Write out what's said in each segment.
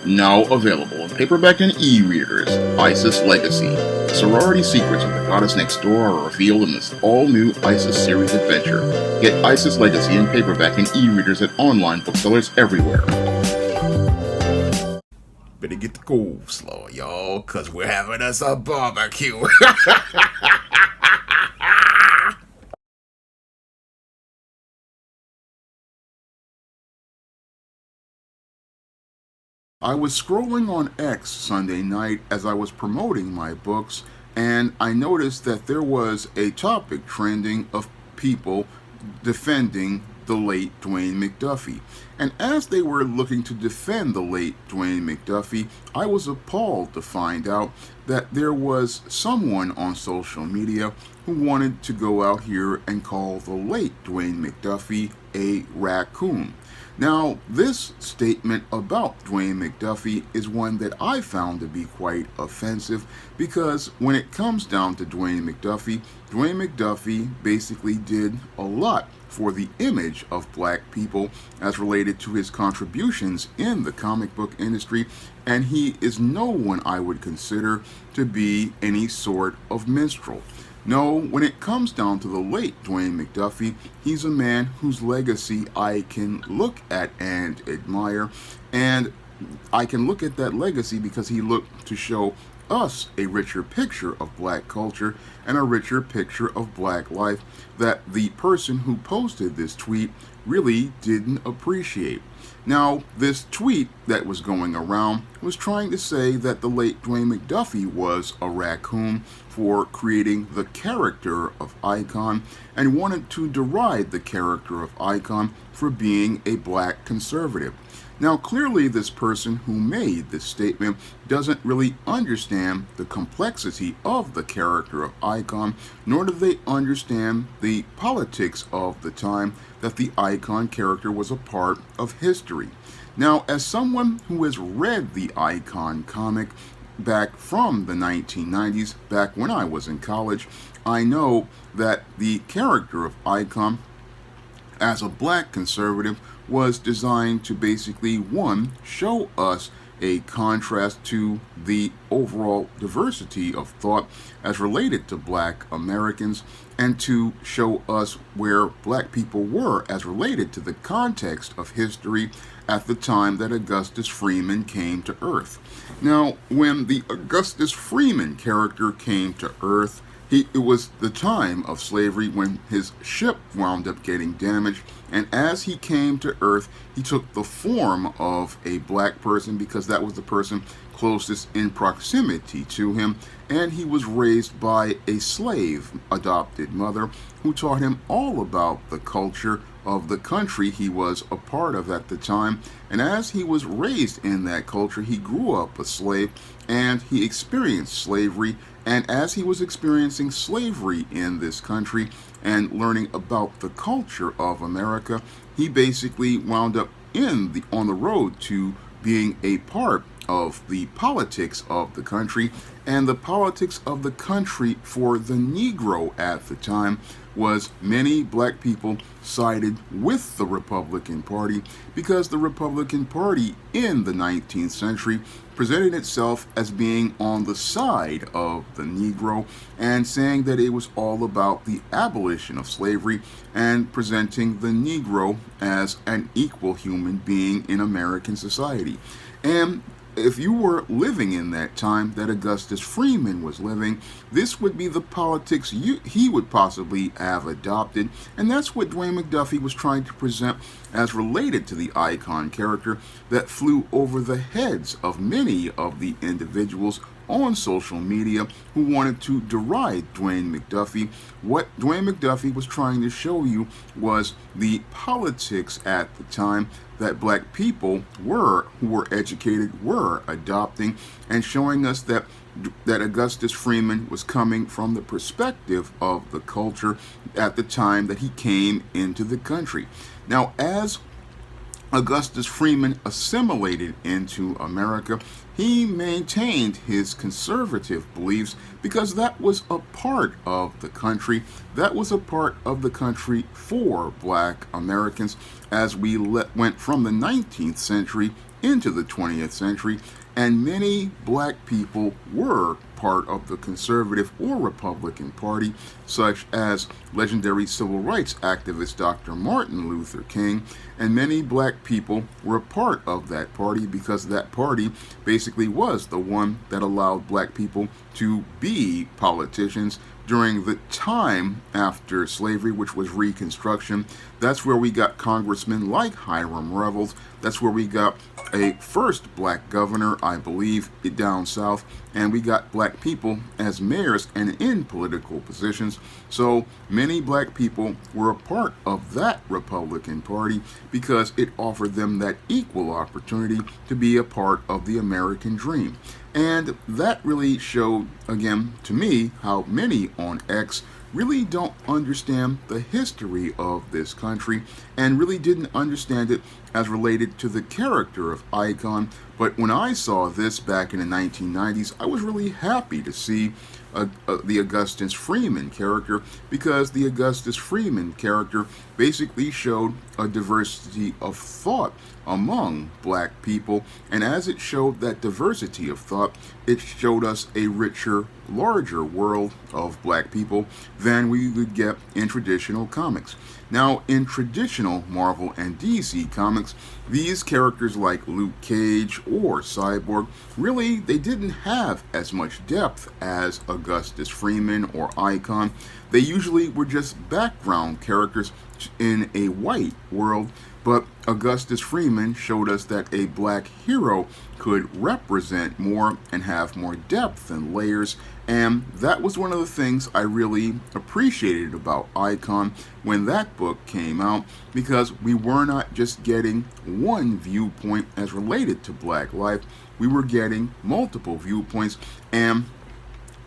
Now available in paperback and e-readers, Isis Legacy. Sorority secrets of the goddess next door are revealed in this all-new Isis series adventure. Get Isis Legacy in paperback and e-readers at online booksellers everywhere. Better get the coleslaw, y'all, cause we're having us a barbecue. I was scrolling on X Sunday night as I was promoting my books, and I noticed that there was a topic trending of people defending the late Dwayne McDuffie. And as they were looking to defend the late Dwayne McDuffie, I was appalled to find out that there was someone on social media who wanted to go out here and call the late Dwayne McDuffie a raccoon. Now, this statement about Dwayne McDuffie is one that I found to be quite offensive because when it comes down to Dwayne McDuffie basically did a lot for the image of black people as related to his contributions in the comic book industry, and he is no one I would consider to be any sort of minstrel. No, when it comes down to the late Dwayne McDuffie, he's a man whose legacy I can look at and admire, and I can look at that legacy because he looked to show us a richer picture of black culture and a richer picture of black life that the person who posted this tweet really didn't appreciate. Now, this tweet that was going around was trying to say that the late Dwayne McDuffie was a raccoon for creating the character of Icon and wanted to deride the character of Icon for being a black conservative. Now, clearly this person who made this statement doesn't really understand the complexity of the character of Icon, nor do they understand the politics of the time that the Icon character was a part of history. Now, as someone who has read the Icon comic back from the 1990s, back when I was in college, I know that the character of Icon as a black conservative was designed to basically, one, show us a contrast to the overall diversity of thought as related to black Americans, and to show us where black people were as related to the context of history at the time that Augustus Freeman came to Earth. Now, when the Augustus Freeman character came to Earth, it was the time of slavery when his ship wound up getting damaged, and as he came to Earth, he took the form of a black person because that was the person closest in proximity to him, and he was raised by a slave adopted mother who taught him all about the culture of the country he was a part of at the time. And as he was raised in that culture, he grew up a slave and he experienced slavery. And as he was experiencing slavery in this country and learning about the culture of America, he basically wound up on the road to being a part of the politics of the country. And the politics of the country for the Negro at the time was many black people sided with the Republican Party because the Republican Party in the 19th century presented itself as being on the side of the Negro and saying that it was all about the abolition of slavery and presenting the Negro as an equal human being in American society. And if you were living in that time that Augustus Freeman was living, this would be the politics he would possibly have adopted, and that's what Dwayne McDuffie was trying to present as related to the Icon character that flew over the heads of many of the individuals on social media who wanted to deride Dwayne McDuffie. What Dwayne McDuffie was trying to show you was the politics at the time that black people who were educated, were adopting, and showing us that Augustus Freeman was coming from the perspective of the culture at the time that he came into the country. Now, as Augustus Freeman assimilated into America, he maintained his conservative beliefs because that was a part of the country. That was a part of the country for black Americans as we went from the 19th century into the 20th century, and many black people were part of the conservative or Republican Party, such as legendary civil rights activist Dr. Martin Luther King, and many black people were a part of that party because that party basically was the one that allowed black people to be politicians during the time after slavery, which was Reconstruction. That's where we got congressmen like Hiram Revels. That's where we got a first black governor, I believe, down south, and we got black people as mayors and in political positions. So many black people were a part of that Republican Party because it offered them that equal opportunity to be a part of the American dream. And that really showed, again, to me, how many on X really don't understand the history of this country and really didn't understand it as related to the character of Icon. But when I saw this back in the 1990s, I was really happy to see the Augustus Freeman character, because the Augustus Freeman character basically showed a diversity of thought among black people, and as it showed that diversity of thought, it showed us a richer, larger world of black people than we would get in traditional comics. Now, in traditional Marvel and DC comics, these characters like Luke Cage or Cyborg, really, they didn't have as much depth as Augustus Freeman or Icon. They usually were just background characters in a white world, but Augustus Freeman showed us that a black hero could represent more and have more depth and layers, and that was one of the things I really appreciated about Icon when that book came out, because we were not just getting one viewpoint as related to black life, we were getting multiple viewpoints, and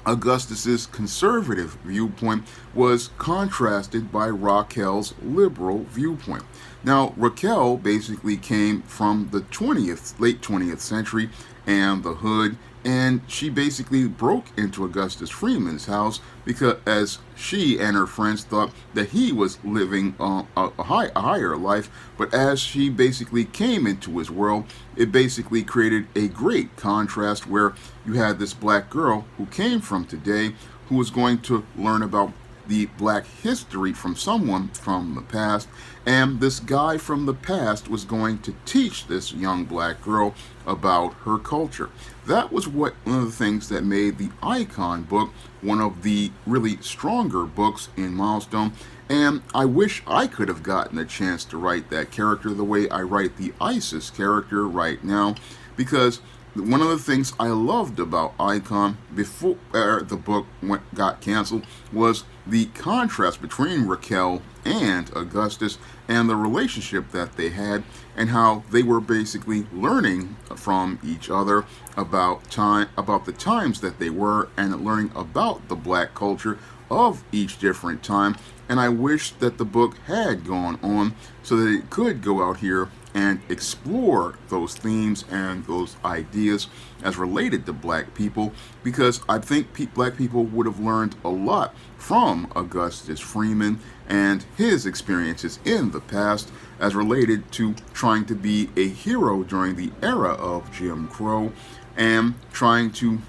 Augustus's conservative viewpoint was contrasted by Raquel's liberal viewpoint. Now, Raquel basically came from the late 20th century and the hood, and she basically broke into Augustus Freeman's house because as she and her friends thought that he was living a higher life, but as she basically came into his world, it basically created a great contrast where you had this black girl who came from today who was going to learn about the black history from someone from the past, and this guy from the past was going to teach this young black girl about her culture. That was one of the things that made the Icon book one of the really stronger books in Milestone, and I wish I could have gotten a chance to write that character the way I write the Isis character right now, because one of the things I loved about Icon before the book got canceled was the contrast between Raquel and Augustus and the relationship that they had, and how they were basically learning from each other about the times that they were, and learning about the black culture of each different time. And I wish that the book had gone on so that it could go out here and explore those themes and those ideas as related to black people, because I think black people would have learned a lot from Augustus Freeman and his experiences in the past as related to trying to be a hero during the era of Jim Crow and trying to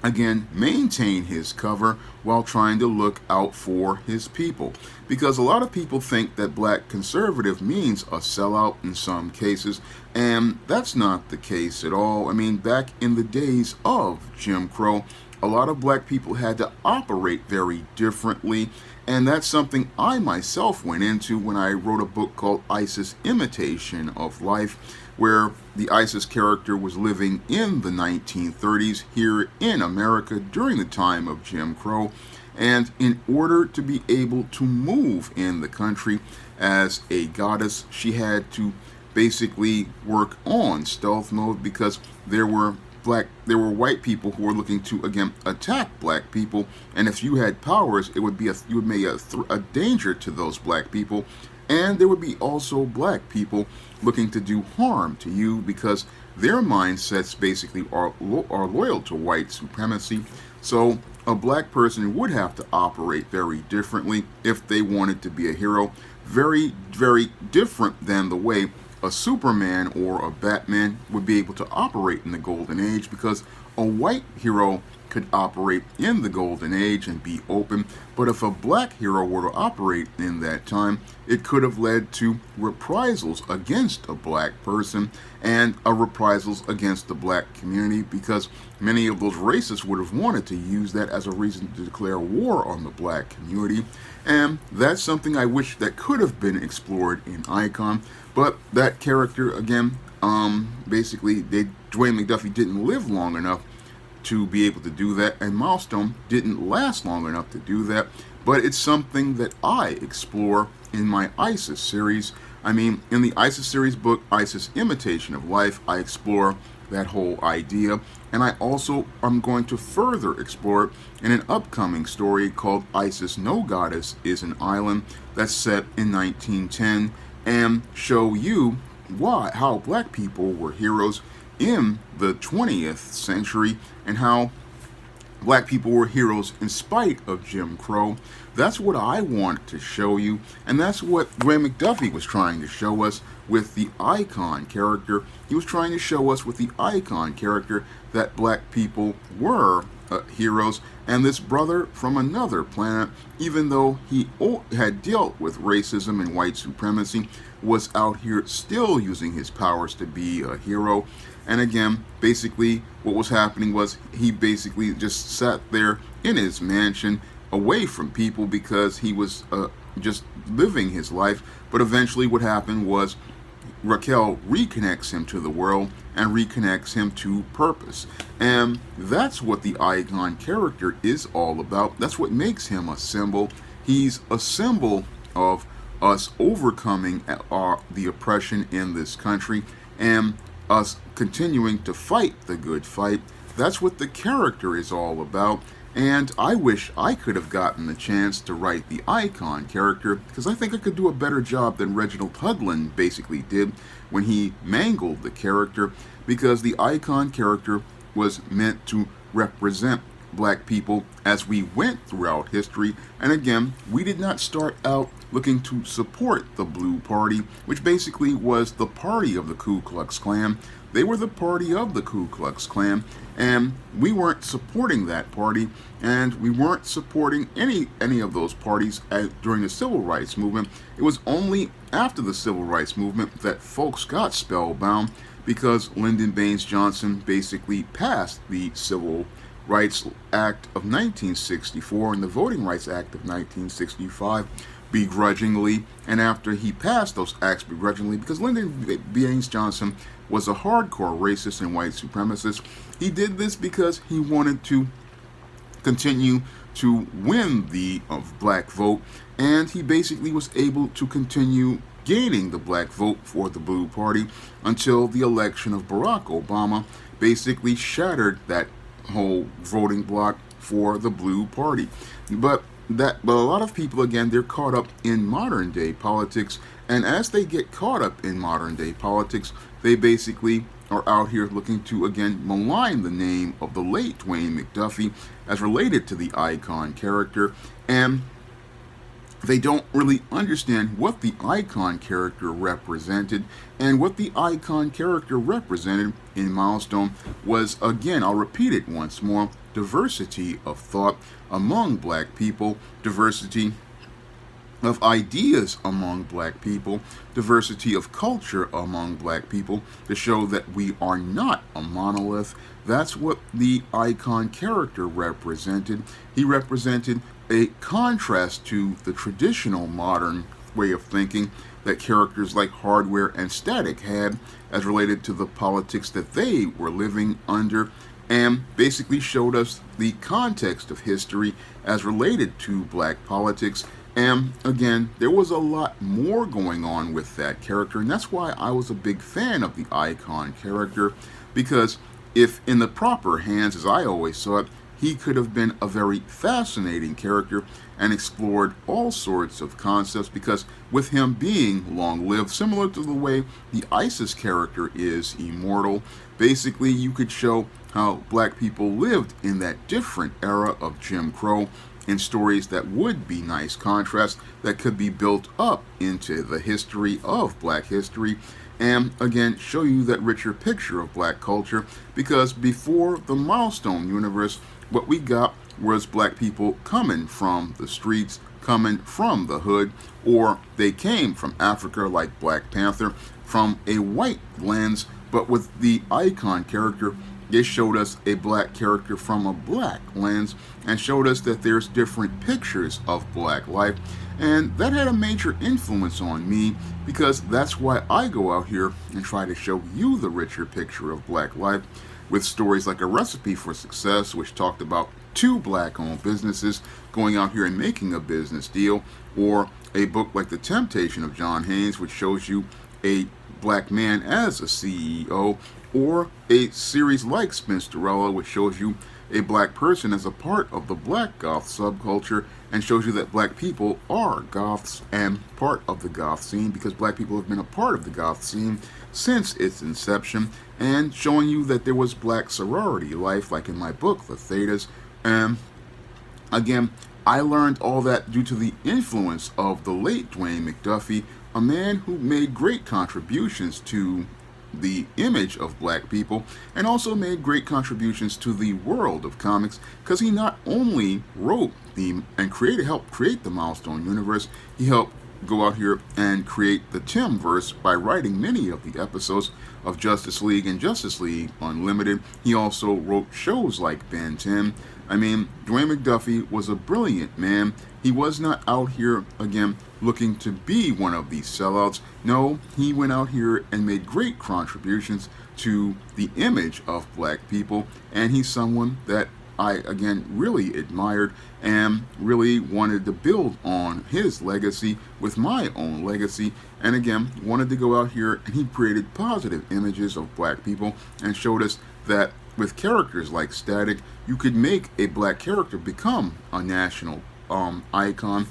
again maintain his cover while trying to look out for his people, because a lot of people think that black conservative means a sellout in some cases, and that's not the case at all. I mean, back in the days of Jim Crow, a lot of black people had to operate very differently, and that's something I myself went into when I wrote a book called Isis Imitation of Life, where the Isis character was living in the 1930s here in America during the time of Jim Crow, and in order to be able to move in the country as a goddess, she had to basically work on stealth mode, because there were white people who were looking to again attack black people, and if you had powers, you would make a danger to those black people, and there would be also black people looking to do harm to you because their mindsets basically are loyal to white supremacy. So a black person would have to operate very differently if they wanted to be a hero, very, very different than the way a Superman or a Batman would be able to operate in the Golden Age, because a white hero could operate in the Golden Age and be open, but if a black hero were to operate in that time, it could have led to reprisals against a black person and reprisals against the black community, because many of those racists would have wanted to use that as a reason to declare war on the black community. And that's something I wish that could have been explored in Icon, but that character, again, basically, Dwayne McDuffie didn't live long enough to be able to do that, and Milestone didn't last long enough to do that, but it's something that I explore in my ISIS series. I mean, in the ISIS series book, ISIS Imitation of Life, I explore that whole idea, and I also am going to further explore it in an upcoming story called ISIS No Goddess is an Island, that's set in 1910, and show you how black people were heroes in the 20th century, and how black people were heroes in spite of Jim Crow. That's what I want to show you, and that's what Dwayne McDuffie was trying to show us with the Icon character. He was trying to show us with the Icon character that black people were heroes, and this brother from another planet, even though he had dealt with racism and white supremacy, was out here still using his powers to be a hero. And again, basically what was happening was he basically just sat there in his mansion away from people because he was just living his life. But eventually what happened was Raquel reconnects him to the world and reconnects him to purpose. And that's what the Icon character is all about. That's what makes him a symbol. He's a symbol of us overcoming the oppression in this country and us continuing to fight the good fight. That's what the character is all about. And I wish I could have gotten the chance to write the Icon character, because I think I could do a better job than Reginald Hudlin basically did when he mangled the character, because the Icon character was meant to represent black people as we went throughout history. And again, we did not start out looking to support the Blue Party, which basically was the party of the Ku Klux Klan. They were the party of the Ku Klux Klan, and we weren't supporting that party, and we weren't supporting any of those parties during the Civil Rights Movement. It was only after the Civil Rights Movement that folks got spellbound, because Lyndon Baines Johnson basically passed the Civil Rights Act of 1964 and the Voting Rights Act of 1965 begrudgingly. And after he passed those acts begrudgingly, because Lyndon Baines Johnson was a hardcore racist and white supremacist, he did this because he wanted to continue to win the black vote, and he basically was able to continue gaining the black vote for the Blue Party until the election of Barack Obama basically shattered that whole voting bloc for the Blue Party. But a lot of people, again, they're caught up in modern day politics, and as they get caught up in modern day politics, they basically are out here looking to, again, malign the name of the late Dwayne McDuffie as related to the Icon character, and they don't really understand what the Icon character represented. And what the Icon character represented in Milestone was, again, I'll repeat it once more, diversity of thought among black people, diversity of ideas among black people, diversity of culture among black people, to show that we are not a monolith. That's what the Icon character represented. He represented a contrast to the traditional modern way of thinking that characters like Hardware and Static had as related to the politics that they were living under, and basically showed us the context of history as related to black politics. And again, there was a lot more going on with that character, and that's why I was a big fan of the Icon character, because if in the proper hands, as I always saw it, he could have been a very fascinating character and explored all sorts of concepts, because with him being long-lived, similar to the way the ISIS character is immortal, basically you could show how black people lived in that different era of Jim Crow in stories that would be nice contrasts that could be built up into the history of black history. and again show you that richer picture of black culture, because before the Milestone universe, what we got was black people coming from the streets, coming from the hood, or they came from Africa like Black Panther from a white lens, but with the icon character they showed us a black character from a black lens and showed us that there's different pictures of black life. And that had a major influence on me, because that's why I go out here and try to show you the richer picture of black life with stories like A Recipe for Success, which talked about two black-owned businesses going out here and making a business deal, or a book like The Temptation of John Haynes, which shows you a black man as a CEO, or a series like Spinsterella, which shows you a black person as a part of the black goth subculture and shows you that black people are goths and part of the goth scene, because black people have been a part of the goth scene since its inception, and showing you that there was black sorority life, like in my book, The Thetas. And again, I learned all that due to the influence of the late Dwayne McDuffie, a man who made great contributions to the image of black people and also made great contributions to the world of comics, because he not only wrote helped create the Milestone universe, he helped go out here and create the Timverse by writing many of the episodes of Justice League and Justice League Unlimited. He also wrote shows like Ben 10. I mean, Dwayne McDuffie was a brilliant man. He was not out here, again, looking to be one of these sellouts. No, he went out here and made great contributions to the image of black people, and he's someone that I, again, really admired and really wanted to build on his legacy with my own legacy, and again, wanted to go out here, and he created positive images of black people and showed us that with characters like Static, you could make a black character become a national icon,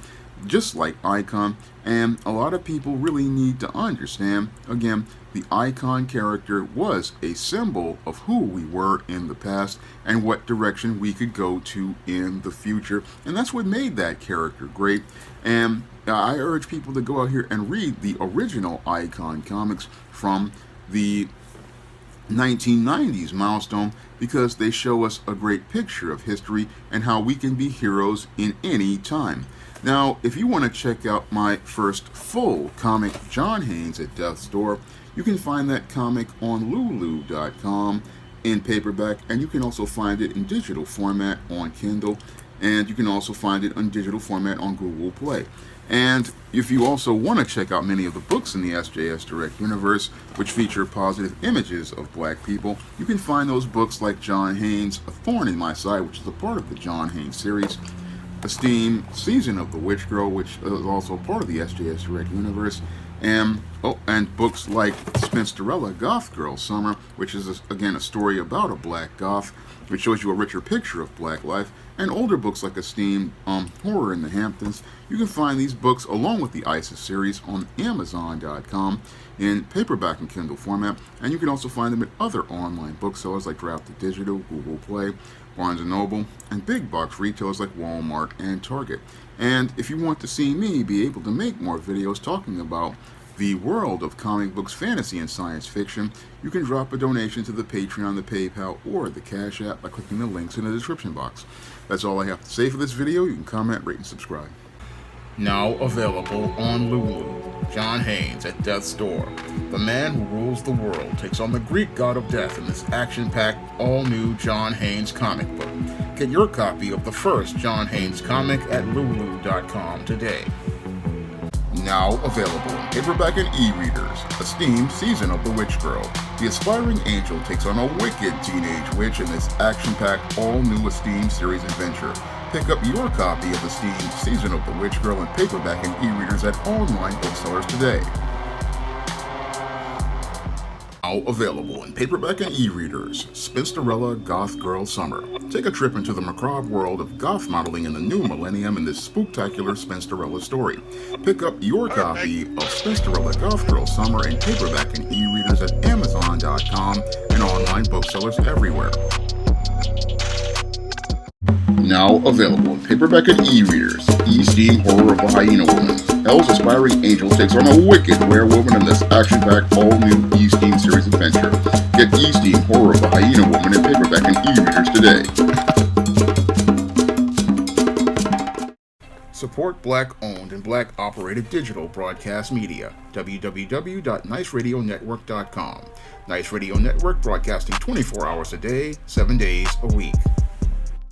just like Icon. And a lot of people really need to understand, again, the Icon character was a symbol of who we were in the past and what direction we could go to in the future, and that's what made that character great. And I urge people to go out here and read the original Icon comics from the 1990s Milestone, because they show us a great picture of history and how we can be heroes in any time. Now, if you want to check out my first full comic, John Haynes at Death's Door, you can find that comic on lulu.com in paperback, and you can also find it in digital format on Kindle, and you can also find it in digital format on Google Play. And if you also want to check out many of the books in the SJS Direct universe, which feature positive images of black people, you can find those books like John Haynes' A Thorn in My Side, which is a part of the John Haynes series, Esteem, Season of the Witch Girl, which is also part of the SJS Direct universe, and books like Spinsterella, Goth Girl Summer, which is, again, a story about a black goth, which shows you a richer picture of black life, and older books like Esteem, Horror in the Hamptons. You can find these books along with the ISIS series on Amazon.com in paperback and Kindle format, and you can also find them at other online booksellers like Draft Digital, Google Play, Barnes & Noble, and big box retailers like Walmart and Target. And if you want to see me be able to make more videos talking about the world of comic books, fantasy, and science fiction, you can drop a donation to the Patreon, the PayPal, or the Cash App by clicking the links in the description box. That's all I have to say for this video. You can comment, rate, and subscribe. Now available on Lulu, John Haynes at Death's Door. The man who rules the world takes on the Greek god of death in this action-packed, all-new John Haynes comic book. Get your copy of the first John Haynes comic at lulu.com today. Now available in paperback and e-readers, Esteem, Season of the Witch Girl. The aspiring angel takes on a wicked teenage witch in this action-packed, all-new Esteem series adventure. Pick up your copy of Esteem, Season of the Witch Girl in paperback and e-readers at online booksellers today. Now available in paperback and e-readers, Spinsterella, Goth Girl Summer. Take a trip into the macabre world of goth modeling in the new millennium in this spooktacular Spinsterella story. Pick up your copy of Spinsterella, Goth Girl Summer in paperback and e-readers at Amazon.com and online booksellers everywhere. Now available in paperback and e-readers, Esteem, Horror of the Hyena Woman. Hell's aspiring angel takes on a wicked werewolf in this action-packed all-new E-Steam series adventure. Get E-Steam Horror of the Hyena Woman in paperback and e-readers today. Support Black-owned and Black-operated digital broadcast media. www.niceradionetwork.com. Nice Radio Network broadcasting 24 hours a day, 7 days a week.